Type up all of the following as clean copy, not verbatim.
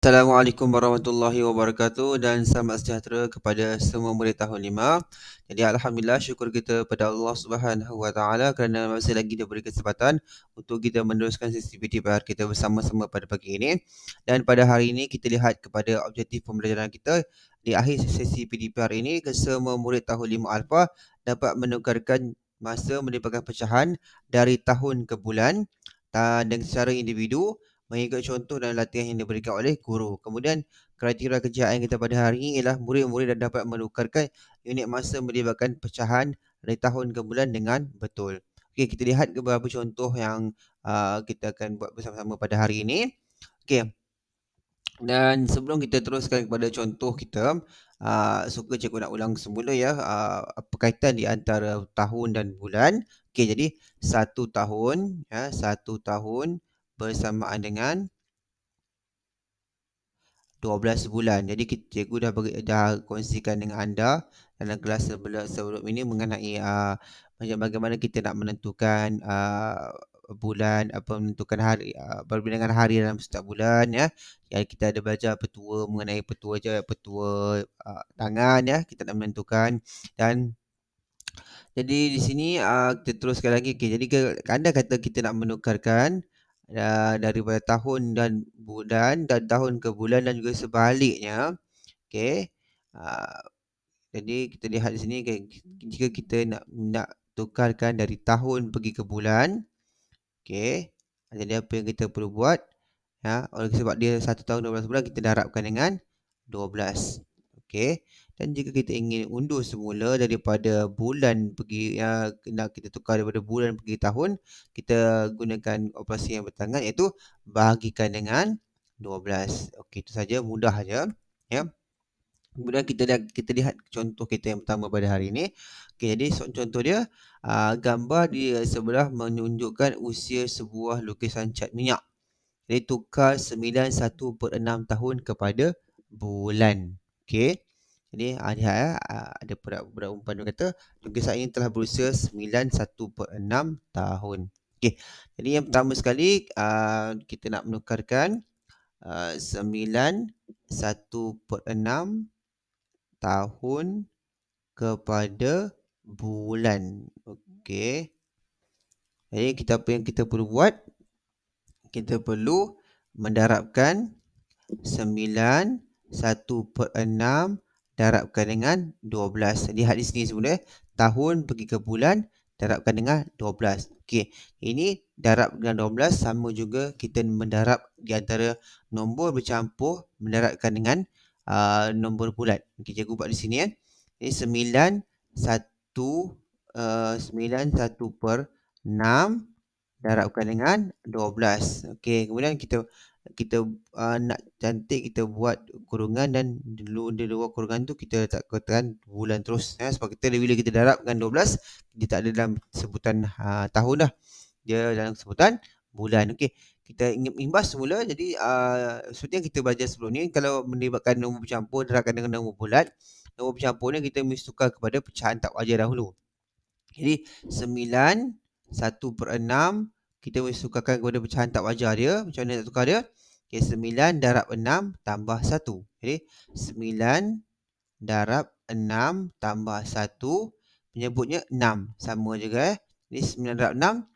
Assalamualaikum warahmatullahi wabarakatuh dan selamat sejahtera kepada semua murid tahun 5. Jadi alhamdulillah, syukur kita pada Allah Subhanahu wa taala kerana masih lagi diberi kesempatan untuk kita meneruskan sesi PTPR kita bersama-sama pada pagi ini. Dan pada hari ini kita lihat kepada objektif pembelajaran kita. Di akhir sesi PTPR ini, semua murid tahun 5 Alpha dapat menukarkan masa merupakan pecahan dari tahun ke bulan dan secara individu mengikut contoh dan latihan yang diberikan oleh guru. Kemudian kriteria kerjaan kita pada hari ini ialah murid-murid dapat menukarkan unit masa melibatkan pecahan dari tahun ke bulan dengan betul. Okey, kita lihat beberapa contoh yang kita akan buat bersama-sama pada hari ini. Okey, dan sebelum kita teruskan kepada contoh kita, suka cikgu nak ulang semula ya, apa kaitan di antara tahun dan bulan. Okey, jadi satu tahun bersamaan dengan 12 bulan. Jadi cikgu dah kongsikan dengan anda dalam kelas sebelum ini mengenai bagaimana kita nak menentukan bulan, menentukan hari, perbincangan hari dalam setiap bulan ya. Jadi kita ada belajar petua mengenai petua tangan ya, kita nak menentukan. Dan jadi di sini kita teruskan lagi. Okay, jadi anda kata kita nak menukarkan daripada tahun dan bulan dan tahun ke bulan dan juga sebaliknya. Okey. Uh, jadi kita lihat di sini, okay, jika kita nak tukarkan dari tahun pergi ke bulan, okey. Jadi apa yang kita perlu buat? Ya, oleh sebab dia 1 tahun 12 bulan, kita darabkan dengan 12. Okey. Dan jika kita ingin undur semula daripada bulan pergi, nak kita tukar daripada bulan pergi tahun, kita gunakan operasi yang bertangan, iaitu bahagikan dengan 12. Okey, itu saja, mudah saja ya. Kemudian kita lihat contoh kita yang pertama pada hari ini. Okey, jadi contoh dia, gambar di sebelah menunjukkan usia sebuah lukisan cat minyak. Jadi tukar 91/6 tahun kepada bulan. Okey. Jadi lihat ada budak umpan dia kata lukisan ini telah berusia 91/6 tahun. Okey. Jadi yang pertama sekali kita nak menukarkan 91/6 tahun kepada bulan. Okey. Jadi apa yang kita perlu buat? Kita perlu mendarabkan 91/6 darabkan dengan 12. Lihat di sini semula, tahun pergi ke bulan darabkan dengan 12. Okey, ini darab dengan 12 sama juga kita mendarab di antara nombor bercampur mendarabkan dengan nombor bulat. Okey, cikgu buat di sini ya. Jadi 91/6 darabkan dengan 12. Okey, kemudian kita nak cantik, kita buat kurungan dan di luar kurungan tu kita letakkan bulan terus ya, sebab bila kita darabkan 12, dia tak ada dalam sebutan tahun dah. Dia dalam sebutan bulan. Okey, kita imbas semula. Jadi seperti yang kita belajar sebelum ni, kalau melibatkan nombor bercampur darabkan dengan nombor bulat, nombor bercampur ni kita mesti tukar kepada pecahan tak wajar dahulu. Jadi 1/6 kita mesti tukarkan kepada pecahan tak wajar dia. Macam mana nak tukar dia? Okay, 9 darab 6 tambah 1. Jadi 9 darab 6 tambah 1, menyebutnya 6. Sama juga Jadi 9 darab 6,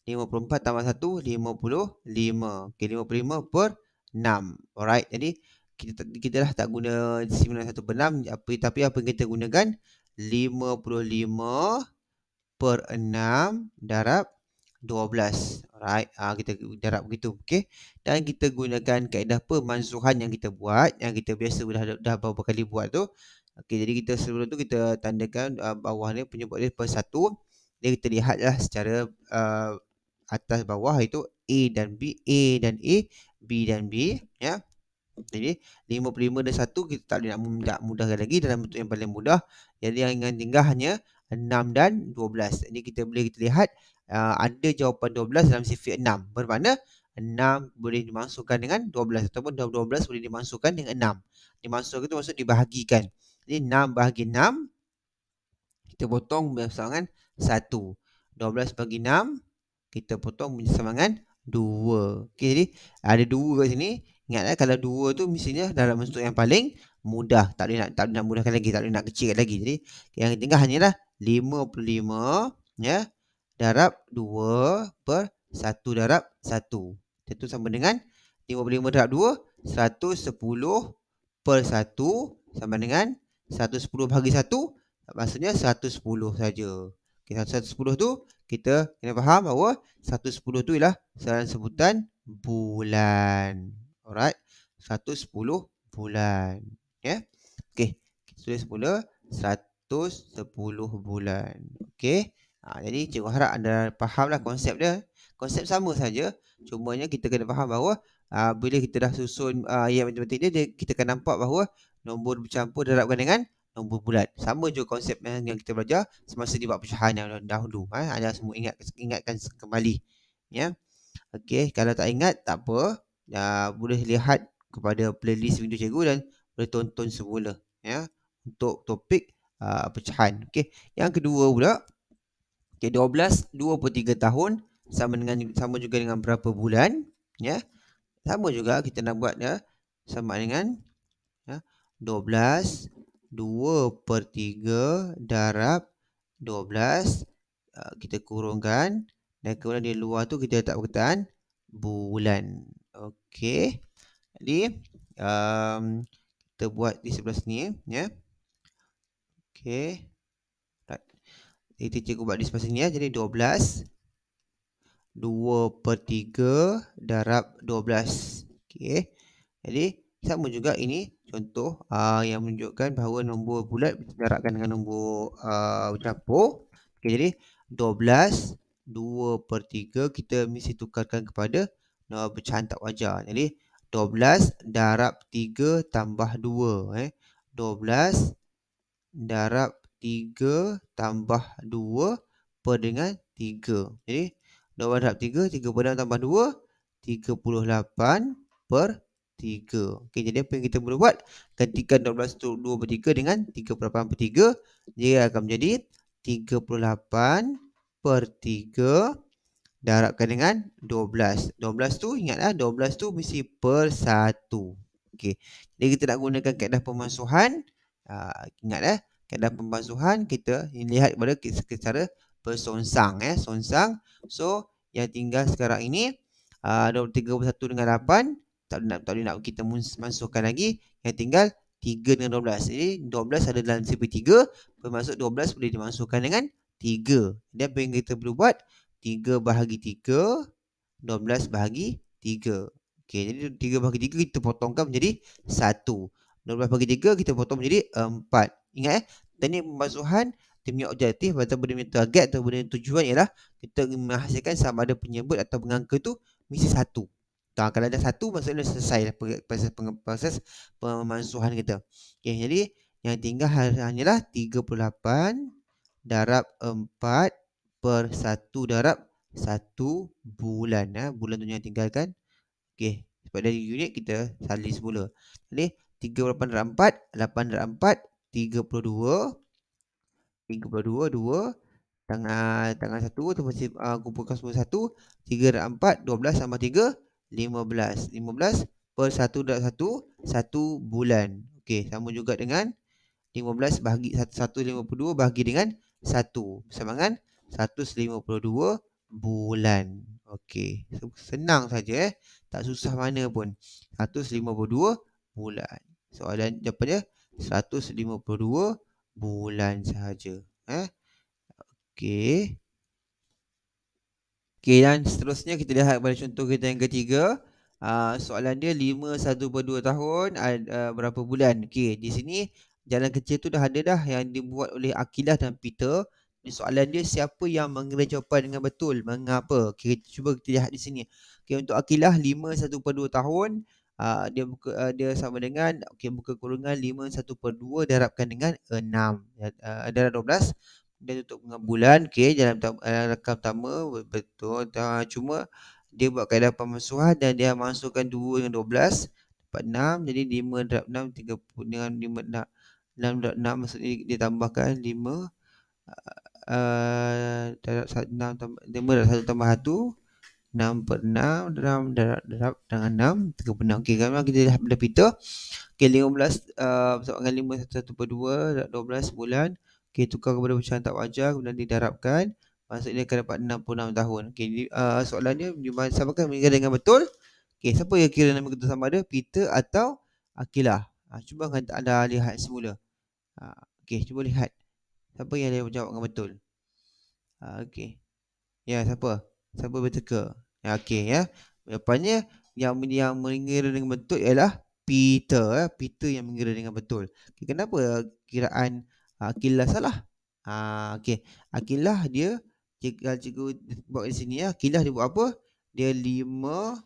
54 tambah 1, 55. Okay, 55/6. Alright, jadi kita dah tak guna 91/6, tapi apa yang kita gunakan? 55/6 darab 12. Alright, kita darab begitu. Okey. Dan kita gunakan kaedah pemansuhan yang kita buat, yang kita biasa dah beberapa kali buat tu. Okey, jadi kita sebelum tu kita tandakan bawah ni penyebut dia persatu. Jadi kita lihatlah secara atas bawah, itu A dan B, A dan A, B dan B ya. Jadi 55 dan 1 kita tak boleh nak mudahkan lagi dalam bentuk yang paling mudah. Jadi yang tinggal hanya 6 dan 12. Jadi kita lihat ada jawapan 12 dalam sifat 6. Bermakna 6 boleh dimasukkan dengan 12 ataupun 12 boleh dimasukkan dengan 6. Dimasukkan itu maksud dibahagikan. Jadi 6 bahagi 6 kita potong bersama dengan 1. 12 bagi 6 kita potong bersama dengan 2. Okey, jadi ada 2 kat sini. Ingat kalau 2 tu mestinya dalam bentuk yang paling mudah. Tak boleh nak mudahkan lagi, tak boleh nak kecilkan lagi. Jadi yang tinggal hanyalah 55 ya darab 2 per 1 darab 1. Itu sama dengan 55 darab 2, 110 per 1 sama dengan 110 bahagi 1, maksudnya 110 saja. Okay, 110 tu kita kena faham bahawa 110 tu ialah sebutan bulan. Alright. 110 bulan. Ya. Okey. Kita tulis mula 110 bulan. Okey. Jadi cikgu harap anda fahamlah konsep dia. Konsep sama saja. Cumanya kita kena faham bahawa bila kita dah susun ayat matematik dia, kita akan nampak bahawa nombor bercampur darabkan dengan nombor bulat. Sama juga konsep yang kita belajar semasa di bab pecahan yang dahulu. Anda semua ingatkan kembali. Ya. Okey, kalau tak ingat tak apa. Boleh lihat kepada playlist video cikgu dan boleh tonton semula ya untuk topik pecahan. Okey, yang kedua pula, okey, 12 2/3 tahun sama juga dengan berapa bulan ya. Sama juga kita nak buat ya, sama dengan ya 12 2/3 darab 12 kita kurungkan dan kemudian di luar tu kita letak perkataan bulan. Okey. Jadi kita buat di sebelah sini ya. Okey. Right. Jadi cikgu buat di sebelah sini ya. Jadi 12 2/3 darab 12. Okey. Jadi sama juga ini contoh yang menunjukkan bahawa nombor bulat darabkan dengan nombor bercampur. Okey, jadi 12 2/3 kita mesti tukarkan kepada pecahan tak wajar. Jadi 12 darab 3 tambah 2 12 darab 3 tambah 2 per dengan 3. Jadi 12 darab 3, 3 per 6 tambah 2, 38 per 3. Okey, jadi apa yang kita boleh buat? Gantikan 12 tu 2/3 dengan 38/3, dia akan menjadi 38 per 3 darabkan dengan 12. 12 tu ingatlah 12 tu mesti per 1. Okey. Jadi kita nak gunakan kaedah pemansuhan. Ingat kaedah pemansuhan kita lihat kepada secara bersongsang songsang. So yang tinggal sekarang ini 31 dengan 8 tak boleh nak kita masukkan lagi. Yang tinggal 3 dengan 12. Jadi 12 ada dalam sifar 3, bermaksud 12 boleh dimasukkan dengan 3. Jadi apa yang kita perlu buat? 3 bahagi 3, 12 bahagi 3. Okey, jadi 3 bahagi 3 kita potongkan menjadi 1. 12 bahagi 3 kita potong menjadi 4. Ingat teknik pemasuhan dia punya objektif atau dia punya target atau dia punya tujuan ialah kita menghasilkan sama ada penyebut atau pengangka tu mesti 1. Kalau ada 1 maksudnya selesai proses pemansuhan kita. Okey, jadi yang tinggal hanyalah 38 darab 4 per 1 darab 1 bulan. Bulan tu yang tinggalkan. Okey, pada unit kita salin semula. Jadi 38 darab 4, 8 darab 4, 32. 32, 2. Tangan 1 tu mesti kumpulkan semua 1. 3 darab 4, 12 tambah 3, 15. 15 per 1 darab 1, 1 bulan. Okey, sama juga dengan 15 bahagi 152 bahagi dengan 1 sama dengan 152 bulan. Okey, senang saja tak susah mana pun. 152 bulan. Soalan jawapannya 152 bulan sahaja. Okey. Okey, dan seterusnya kita lihat pada contoh kita yang ketiga. Soalan dia 5 1/2 tahun berapa bulan. Okey, di sini jalan kecil tu dah ada dah yang dibuat oleh Akilah dan Peter. Soalan dia siapa yang mengira jawapan dengan betul, mengapa. Okey, cuba kita lihat di sini. Okey, untuk Akilah 5 1/2 tahun dia sama dengan buka kurungan 5 1/2 darabkan dengan 6 darab 12 dan untuk dengan bulan. Okey, dalam rakam pertama betul. Cuma dia buat kaedah pemansuhan dan dia masukkan 2 dengan 12 dapat 6. Jadi 5 darab 6 30 dengan 5 6 darab 6 maksudnya dia tambahkan 5 darab 6 5 darab 1 tambah 1 6 per 6 darab dengan 6 3 per 6. Okey, kalau kita lihat pada pita. Okey, 15 bersama dengan 5 1 per 2 darab 12 bulan. Okey, tukar kepada pecahan tak wajar kemudian didarabkan. Maksudnya akan dapat 66 tahun. Okey, soalannya siapakah yang mengira dengan betul? Okey, siapa yang kira nama betul sama ada? Peter atau Akilah? Cuba anda lihat semula. Okey, cuba lihat. Siapa yang dia jawab dengan betul? Okey. Ya, siapa? Siapa berteka? Ya, okey ya. Jawapannya yang mengira dengan betul ialah Peter. Peter yang mengira dengan betul. Okay, kenapa kiraan Akilah salah? Okey. Akilah dia cikgu buat di sini ya. Akilah dia buat apa? Dia 5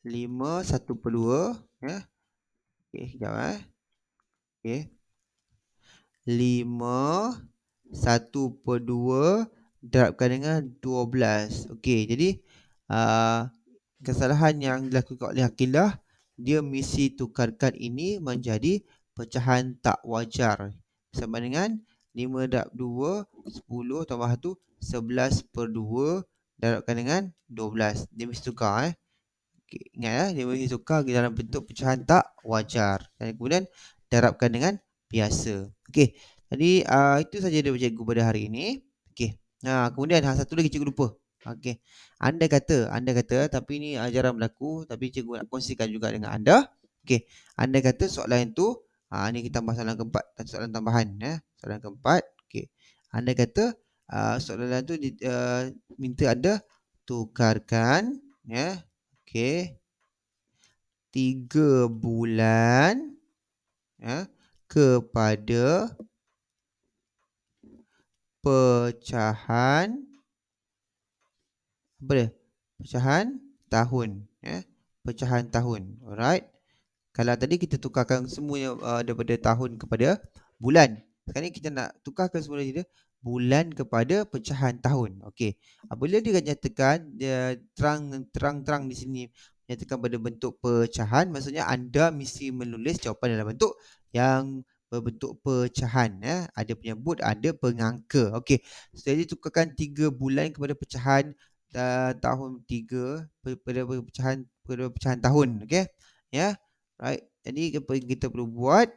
1 per 2 ya. Okey, sekejap Okey. 5 1 per 2 darabkan dengan 12. Okey, jadi kesalahan yang dilakukan oleh Akilah, dia mesti tukarkan ini menjadi pecahan tak wajar. Sama dengan 5 darab 2, 10 tambah 1, 11 per 2 darabkan dengan 12. Dia mesti tukar Okay, ingat dia mesti tukar dalam bentuk pecahan tak wajar. Dan kemudian darabkan dengan biasa. Okey. Jadi itu saja dari cikgu pada hari ini. Okey. Kemudian satu lagi cikgu lupa. Okey. Anda kata tapi ini jarang berlaku tapi cikgu nak kongsikan juga dengan anda. Okey. Anda kata soalan itu ini kita tambah soalan keempat dan soalan tambahan ya. Soalan keempat. Okey. Anda kata soalan itu minta anda tukarkan ya. Okey. 3 bulan ya, kepada pecahan apa dia? Pecahan tahun ya. Pecahan tahun. Alright. Kalau tadi kita tukarkan semuanya daripada tahun kepada bulan. Sekarang ni kita nak tukarkan semula dia bulan kepada pecahan tahun. Okey. Apabila dia nyatakan dia terang di sini nyatakan pada bentuk pecahan, maksudnya anda mesti menulis jawapan dalam bentuk yang berbentuk pecahan ya. Ada penyebut, ada pengangka. Okey. Jadi tukarkan 3 bulan kepada pecahan tahun 3 pada pecahan tahun. Okey. Ya. Right. Jadi apa yang kita perlu buat?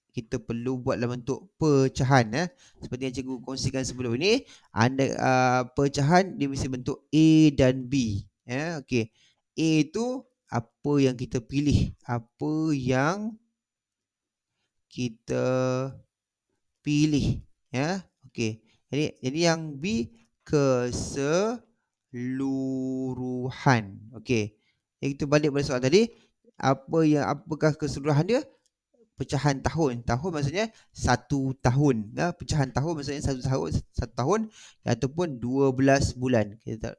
Kita perlu buat dalam bentuk pecahan ya. Seperti yang cikgu kongsikan sebelum ini, anda pecahan dia mesti bentuk A dan B ya. Okey. A itu apa yang kita pilih, apa yang kita pilih ya. Okey. Jadi yang B keseluruhan. Okey. Jadi kita balik pada soalan tadi, apakah keseluruhan dia? Pecahan tahun. Tahun maksudnya 1 tahun. Ya, pecahan tahun maksudnya 1 tahun, 1 tahun ataupun 12 bulan. Kita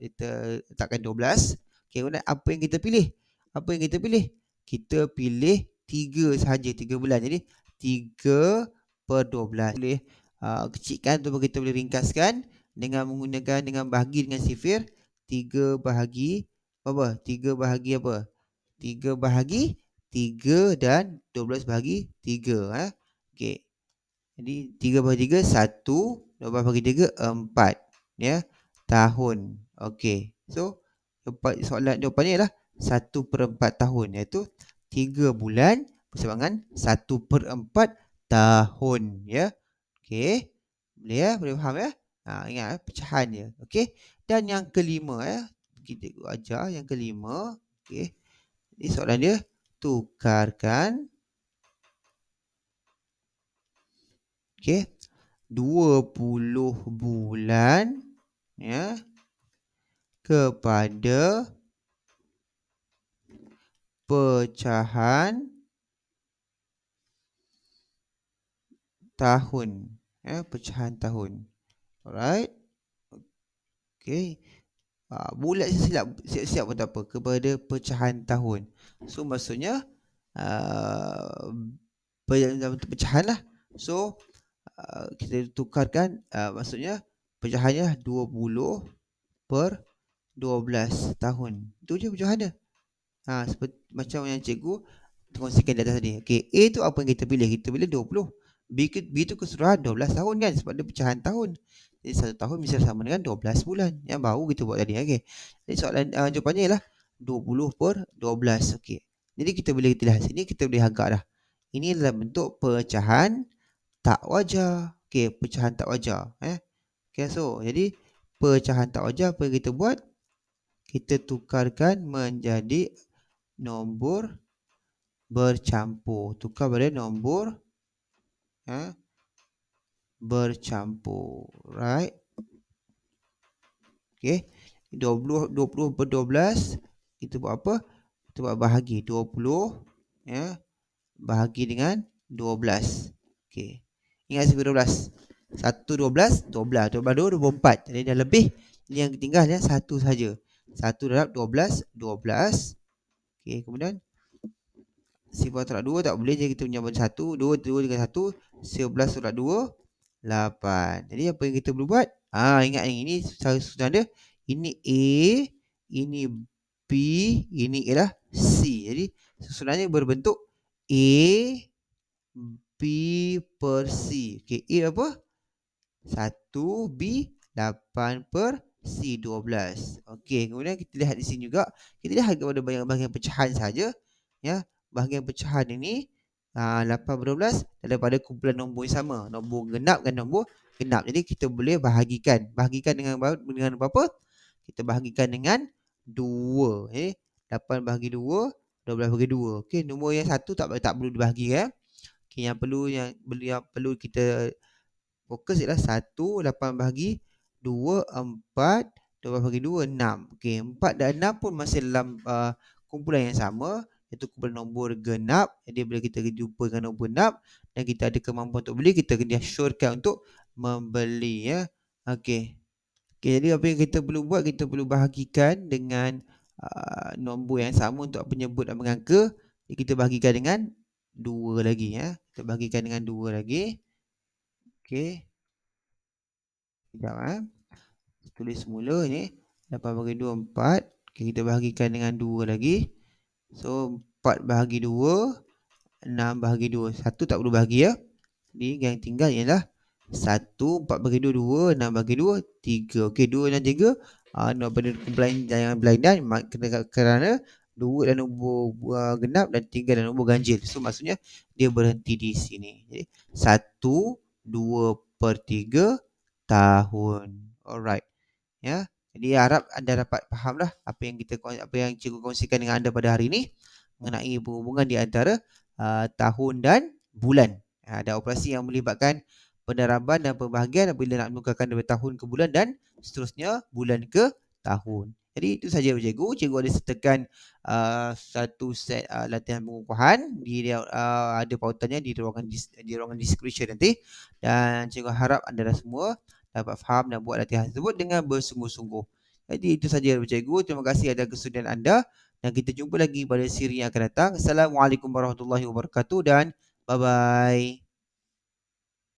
letakkan 12. Okey, kemudian apa yang kita pilih? Apa yang kita pilih? Kita pilih 3 sahaja, 3 bulan. Jadi 3 per 12. Boleh kecilkan ataupun kita boleh ringkaskan dengan bahagi dengan sifir. 3 bahagi apa? 3 bahagi apa? 3 bahagi 3 dan 12 bahagi 3 Okey. Jadi 3 bahagi 3 1, 12 bahagi 3 4 ya. Tahun. Okey. So jawapannya ialah 1/4 tahun, iaitu 3 bulan bersama dengan 1/4 tahun ya. Okey. Boleh ya? Boleh faham ya? Ingat pecahan dia. Okey. Dan yang kelima ya. Kita ajar yang kelima. Okey. Ini soalan dia, tukarkan 20 bulan ya kepada pecahan tahun ya, pecahan tahun. Alright. Okey. Bulat silap pun tak apa, kepada pecahan tahun. So maksudnya pecahan lah. So kita tukarkan maksudnya pecahannya 20 per 12 tahun. Itu je pecahan dia. Seperti macam yang cikgu kongsikan di atas tadi. Okey, A tu apa yang kita pilih? Kita pilih 20. B tu keseluruhan 12 tahun kan, sebab dia pecahan tahun. Jadi 1 tahun mesti sama dengan 12 bulan. Yang baru kita buat tadi. Okey. Jadi soalan jawapannya ialah 20/12. Okey. Jadi kita lihat sini, kita boleh agak dah. Ini adalah bentuk pecahan tak wajar. Okey, pecahan tak wajar. Okey, so jadi pecahan tak wajar apa yang kita buat? Kita tukarkan menjadi nombor bercampur. Tukar pada nombor bercampur. Right? Okey. 20/12 kita buat apa? Kita buat bahagi 20 bahagi dengan 12. Okey. Ingat sifar 12. 1 12 12 12 2 24. Jadi dah lebih. Yang tinggal ya 1 saja. 1 darab 12 12. Okey, kemudian sifar tolak 2 tak boleh, jadi kita menyambung 1, 2 dengan 1, 11 tolak 2 8. Jadi apa yang kita perlu buat? Ingat ini susunan dia. Ini A, ini B, ini ialah C. Jadi susunannya berbentuk A, B per C. Okey, A apa? 1, B 8 per C 12. Okey, kemudian kita lihat di sini juga. Kita lihat kepada bahagian pecahan saja. Ya, bahagian pecahan ini 8/12 daripada kumpulan nombor yang sama. Nombor genap dan nombor genap. Jadi kita boleh bahagikan. Bahagikan dengan berapa? Kita bahagikan dengan 2. 8 bahagi 2, 12 bahagi 2. Okey, nombor yang satu tak perlu dibahagi ya. Okey, yang perlu kita fokus ialah 1, 8 bahagi 2, 4, 12 bahagi 2, 6. Okey, 4 dan 6 pun masih dalam kumpulan yang sama, iaitu kumpulan nombor genap. Jadi bila kita jumpa dengan nombor genap dan kita ada kemampuan untuk beli, kita kena syorkan untuk membeli ya. Okey. Okey, jadi apa yang kita perlu buat, kita perlu bahagikan dengan nombor yang sama untuk penyebut dan mengangka. Jadi kita bahagikan dengan 2 lagi ya. Kita bahagikan dengan 2 lagi. Okey. Sekejap tulis semula ni. 8 bahagi 2, 4. Okay, kita bahagikan dengan 2 lagi. So, 4 bahagi 2, 6 bahagi 2. 1 tak perlu bahagi ya. Jadi, yang tinggal ialah 1, 4 bahagi 2, 2. 6 bahagi 2, 3. Okey, 2 dan 3. Pada kumpulan yang berlainan kerana 2 dan nombor genap dan 3 dan nombor ganjil. So, maksudnya dia berhenti di sini. Jadi, 1, 2 per 3 tahun. Alright. Ya. Jadi harap anda dapat fahamlah apa yang cikgu kongsikan dengan anda pada hari ini mengenai hubungan di antara tahun dan bulan. Ada operasi yang melibatkan peneraban dan pembahagian apabila nak menukarkan daripada tahun ke bulan dan seterusnya bulan ke tahun. Jadi itu saja cikgu. Cikgu ada sertakan satu set latihan pengukuhan. Ada pautannya di ruangan description nanti. Dan cikgu harap anda semua dapat faham dan buat latihan tersebut dengan bersungguh-sungguh. Jadi itu saja cikgu. Terima kasih atas kesudian anda. Dan kita jumpa lagi pada siri yang akan datang. Assalamualaikum warahmatullahi wabarakatuh dan bye-bye.